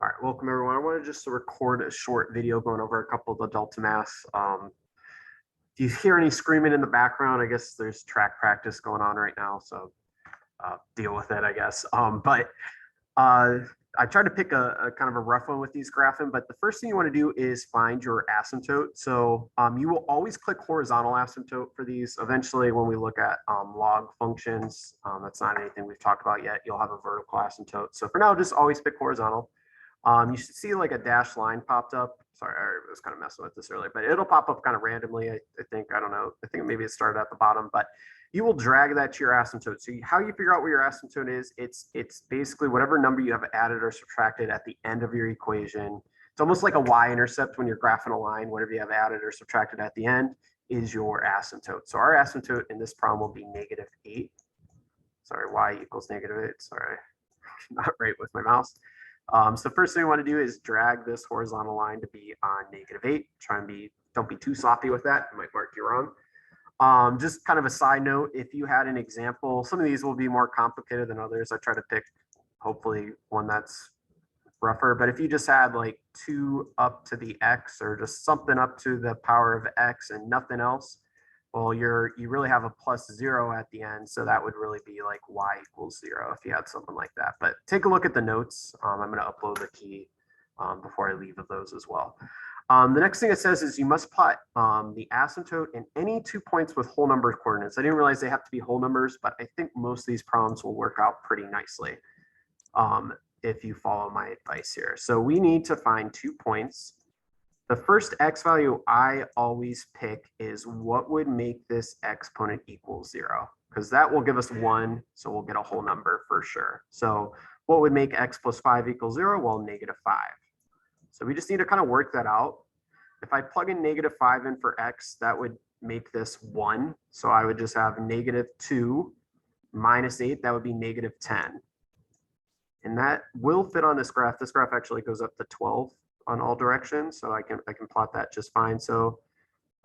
All right, welcome everyone. I wanted just to record a short video going over a couple of the Deltamath. If you hear any screaming in the background, I guess there's track practice going on right now, so deal with it, I guess. But I tried to pick a kind of a rough one with these graphing, but the first thing you want to do is find your asymptote. So you will always click horizontal asymptote for these. Eventually, when we look at log functions, that's not anything we've talked about yet. You'll have a vertical asymptote. So for now, just always pick horizontal. You should see like a dashed line popped up. Sorry, I was kind of messing with this earlier, but it'll pop up kind of randomly. I think, I don't know. I think maybe it started at the bottom, but you will drag that to your asymptote. So how you figure out what your asymptote is, it's basically whatever number you have added or subtracted at the end of your equation. It's almost like a y-intercept when you're graphing a line. Whatever you have added or subtracted at the end is your asymptote. So our asymptote in this problem will be -8. Sorry, y equals -8. Sorry, not right with my mouse. So first thing we want to do is drag this horizontal line to be on -8. Try and don't be too sloppy with that. It might mark you wrong. Just kind of a side note, if you had an example, some of these will be more complicated than others. I try to pick hopefully one that's rougher, but if you just had like 2 up to the x or just something up to the power of x and nothing else, well, you really have a +0 at the end, so that would really be like y equals 0 if you had something like that. But take a look at the notes. I'm going to upload the key before I leave of those as well. The next thing it says is you must plot the asymptote in any 2 points with whole number coordinates. I didn't realize they have to be whole numbers, but I think most of these problems will work out pretty nicely if you follow my advice here. So we need to find 2 points. The first x value I always pick is what would make this exponent equal 0, because that will give us 1, so we'll get a whole number for sure. So what would make x plus 5 equal 0? Well, -5. So we just need to kind of work that out. If I plug in -5 in for x, that would make this 1. So I would just have -2 minus 8, that would be -10. And that will fit on this graph. This graph actually goes up to 12 on all directions, so I can plot that just fine. So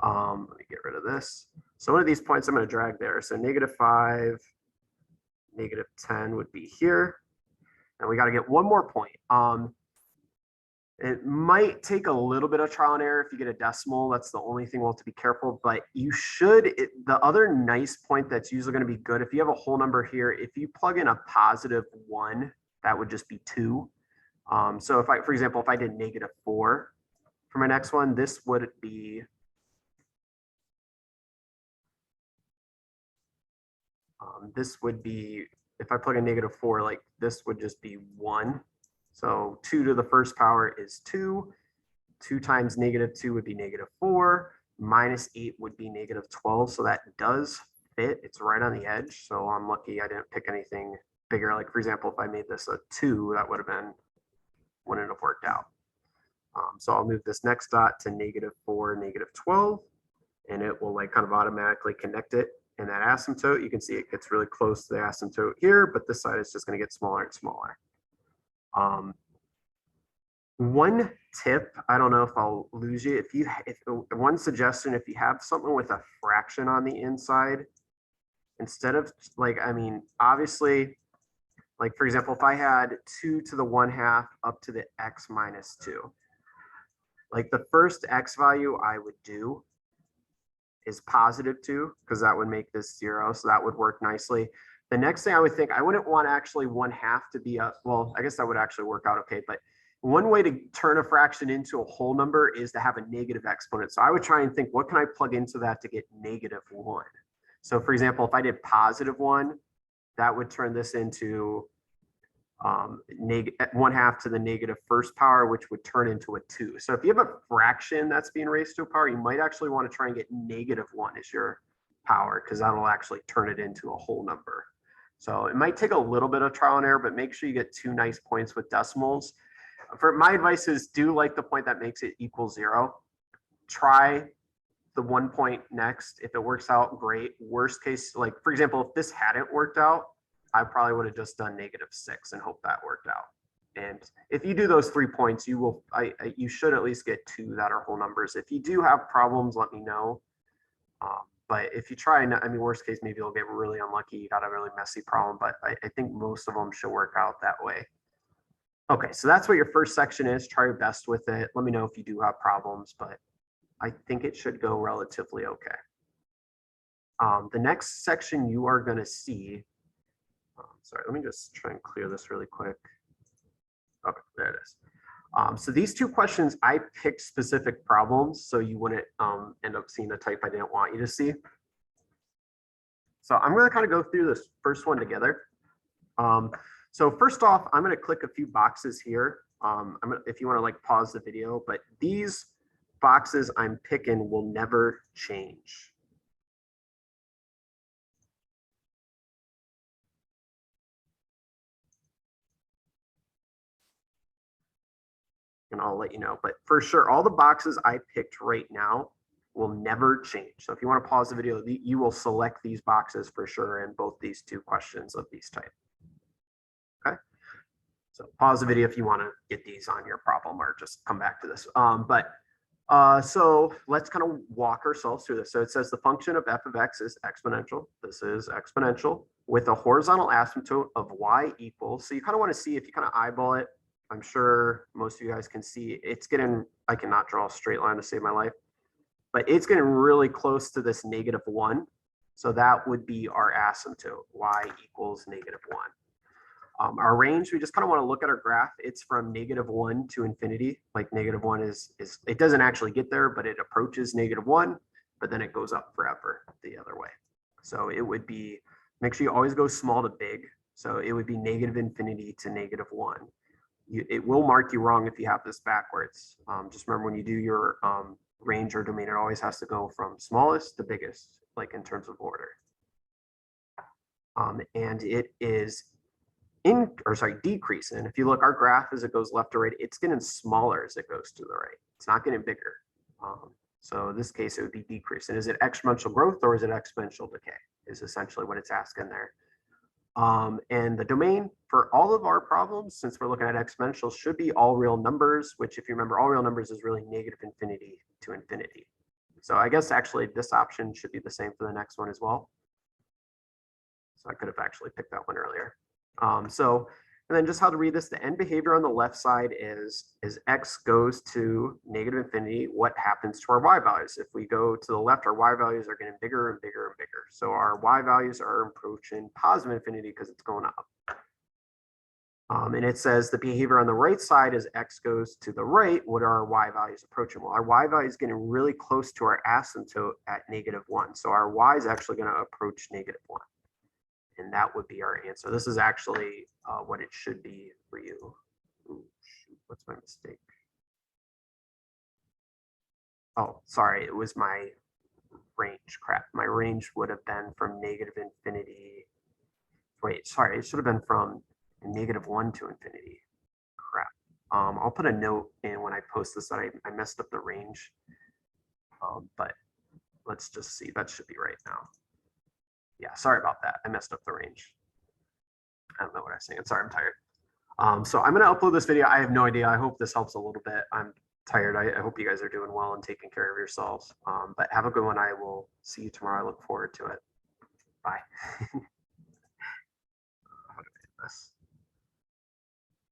let me get rid of this. So one of these points I'm going to drag there. So -5, -10 would be here, and we got to get one more point. It might take a little bit of trial and error if you get a decimal. That's the only thing we'll have to be careful, but you should. The other nice point that's usually going to be good, if you have a whole number here, if you plug in a +1, that would just be 2. So if I, for example, if I did -4 for my next one, this would be if I plug in -4, like this would just be 1. So 2 to the first power is 2. 2 times -2 would be -4. -8 would be -12. So that does fit. It's right on the edge. So I'm lucky I didn't pick anything bigger. Like for example, if I made this a 2, that wouldn't have worked out. So I'll move this next dot to -4, -12, and it will like kind of automatically connect it in that asymptote. You can see it gets really close to the asymptote here, but this side is just going to get smaller and smaller. One tip, I don't know if I'll lose you. One suggestion, if you have something with a fraction on the inside, instead of like, I mean, obviously, like for example, if I had 2 to the 1/2 up to the x minus 2, like the first x value I would do is +2, because that would make this 0. So that would work nicely. The next thing I would think, I wouldn't want actually 1/2 to be a, well, I guess that would actually work out okay. But one way to turn a fraction into a whole number is to have a negative exponent. So I would try and think, what can I plug into that to get -1? So for example, if I did +1, that would turn this into 1/2 to the -1st power, which would turn into a 2. So if you have a fraction that's being raised to a power, you might actually want to try and get -1 as your power, because that'll actually turn it into a whole number. So it might take a little bit of trial and error, but make sure you get 2 nice points with decimals. For my advice is do like the point that makes it equal 0. Try the 1 point next. If it works out, great. Worst case, like for example, if this hadn't worked out, I probably would have just done -6 and hope that worked out. And if you do those 3 points, you should at least get 2 that are whole numbers. If you do have problems, let me know. But if you try, I mean, worst case, maybe you'll get really unlucky. You got a really messy problem, but I think most of them should work out that way. Okay, so that's what your first section is. Try your best with it. Let me know if you do have problems, but I think it should go relatively okay. The next section you are going to see, sorry, let me just try and clear this really quick. Okay, there it is. So these two questions, I picked specific problems so you wouldn't end up seeing a type I didn't want you to see. So I'm going to kind of go through this first one together. So first off, I'm going to click a few boxes here. If you want to like pause the video, but these boxes I'm picking will never change. And I'll let you know, but for sure, all the boxes I picked right now will never change. So if you want to pause the video, you will select these boxes for sure in both these two questions of these type. Okay. So pause the video if you want to get these on your problem or just come back to this. So let's kind of walk ourselves through this. So it says the function of f of x is exponential. This is exponential with a horizontal asymptote of y equals. So you kind of want to see if you kind of eyeball it. I'm sure most of you guys can see it's getting, I cannot draw a straight line to save my life, but it's getting really close to this -1. So that would be our asymptote, y equals -1. Our range, we just kind of want to look at our graph. It's from -1 to infinity. Like -1 is it doesn't actually get there, but it approaches -1, but then it goes up forever the other way. So it would be, make sure you always go small to big. So it would be -infinity to -1. It will mark you wrong if you have this backwards. Just remember when you do your range or domain, it always has to go from smallest to biggest, like in terms of order. And it is decreasing. If you look, our graph as it goes left to right, it's getting smaller as it goes to the right. It's not getting bigger. So in this case, it would be decreasing. Is it exponential growth or is it exponential decay? Is essentially what it's asking there. And the domain for all of our problems, since we're looking at exponentials, should be all real numbers, which if you remember, all real numbers is really -infinity to infinity. So I guess actually this option should be the same for the next one as well. So I could have actually picked that one earlier. And then just how to read this, the end behavior on the left side is x goes to -infinity, what happens to our y values? If we go to the left, our y values are getting bigger and bigger and bigger. So our y values are approaching positive infinity because it's going up. And it says the behavior on the right side is x goes to the right, what are our y values approaching? Well, our y value is getting really close to our asymptote at -1. So our y is actually going to approach -1. And that would be our answer. This is actually what it should be for you. Ooh, shoot, what's my mistake? Oh, sorry, it was my range. Crap, my range would have been from -infinity. Wait, sorry, it should have been from -1 to infinity. Crap. I'll put a note in when I post this that I messed up the range. But let's just see. That should be right now. Yeah, sorry about that. I messed up the range. I don't know what I'm saying. Sorry, I'm tired. So I'm going to upload this video. I have no idea. I hope this helps a little bit. I'm tired. I hope you guys are doing well and taking care of yourselves. But have a good one. I will see you tomorrow. I look forward to it. Bye. How do I do this?